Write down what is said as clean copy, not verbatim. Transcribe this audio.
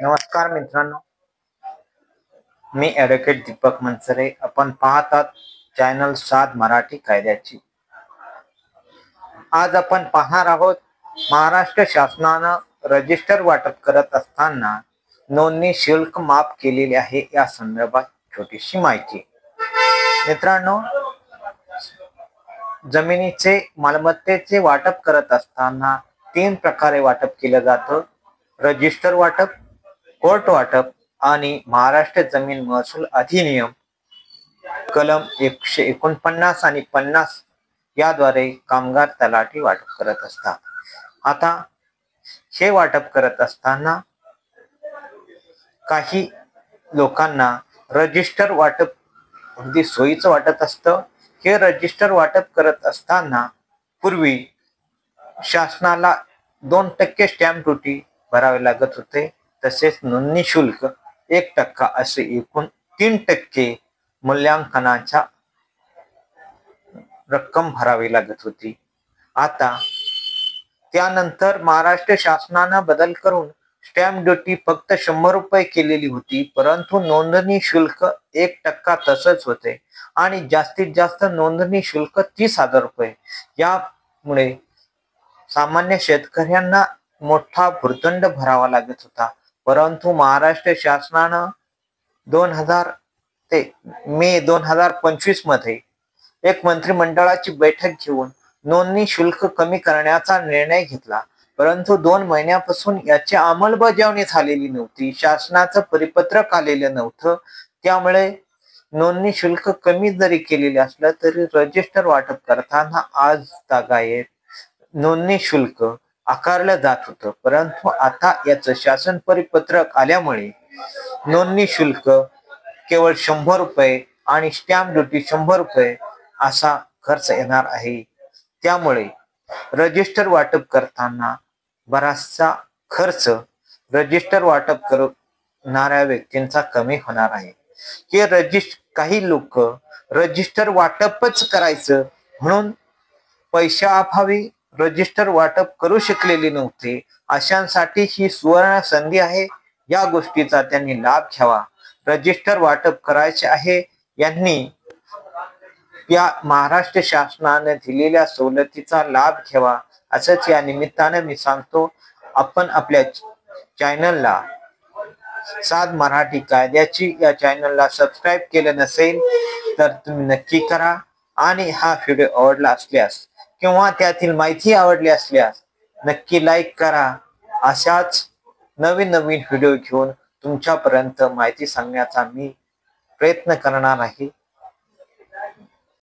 नमस्कार मित्रांनो, मी ॲडव्होकेट दीपक मनसरे. आपण पाहतात चॅनल 7 मराठी कायद्याची. आज आपण पाहणार आहोत महाराष्ट्र शासनानं रजिस्टर वाटप करत असताना नोंदणी शुल्क माफ केलेले आहे या संदर्भात छोटीशी माहिती. मित्रांनो, जमिनीचे मालमत्तेचे वाटप करत असताना 3 प्रकारे वाटप केलं जातं: रजिस्टर वाटप, कोर्ट वाटप आणि महाराष्ट्र जमीन महसूल अधिनियम कलम 149 आणि 50 याद्वारे कामगार तलाठी वाटप करत असतात. आता हे वाटप करत असताना काही लोकांना रजिस्टर वाटप अगदी सोयीचं वाटत असतं. हे रजिस्टर वाटप करत असताना पूर्वी शासनाला 2% स्टॅम्प ड्युटी भरावे लागत होते, तसेच नोंदणी शुल्क 1% असे एकूण 3% मूल्यांकनाच्या रक्कम भरावी लागत होती. आता त्यानंतर महाराष्ट्र शासनानं बदल करून स्टॅम्प ड्युटी फक्त 100 रुपये केलेली होती, परंतु नोंदणी शुल्क 1% तसंच होते आणि जास्तीत जास्त नोंदणी शुल्क 30,000 रुपये. यामुळे सामान्य शेतकऱ्यांना मोठा भुर्दंड भरावा लागत होता. परंतु महाराष्ट्र शासनानं 2000 ते मे 2025 मध्ये एक मंत्रिमंडळाची बैठक घेऊन नोंदणी शुल्क कमी करण्याचा निर्णय घेतला. परंतु 2 महिन्यापासून याची अंमलबजावणी झालेली नव्हती. शासनाचं परिपत्रक आलेलं नव्हतं. त्यामुळे नोंदणी शुल्क कमी जरी केलेले असलं तरी रजिस्टर वाटप करताना आज तागायत नोंदणी शुल्क आकारलं जात होतं. परंतु आता याचं शासन परिपत्रक आल्यामुळे नोंदणी शुल्क केवळ 100 रुपये आणि स्टॅम्प ड्युटी 100 रुपये असा खर्च येणार आहे. त्यामुळे रजिस्टर वाटप करताना बराचसा खर्च रजिस्टर वाटप करणाऱ्या व्यक्तींचा कमी होणार आहे. काही लोक रजिस्टर वाटपच करायचं म्हणून पैशाअभावी रजिस्टर वाटप करू शकलेले नव्हते. अशांसाठी ही सुवर्ण संधी आहे. या गोष्टीचा त्यांनी लाभ घ्यावा. रजिस्टर वाटप करायचे आहे यांनी या महाराष्ट्र शासनाने दिलेल्या सवलतीचा लाभ घ्यावा असंच या निमित्ताने मी सांगतो. आपण आपल्या चॅनलला 7 मराठी कायद्याची या चॅनलला सबस्क्राईब केलं नसेल तर तुम्ही नक्की करा आणि हा व्हिडिओ आवडला असल्यास किंवा त्यातील माहिती आवडली असल्यास नक्की लाईक करा. अशाच नवीन व्हिडिओ घेऊन तुमच्यापर्यंत माहिती सांगण्याचा मी प्रयत्न करणार आहे.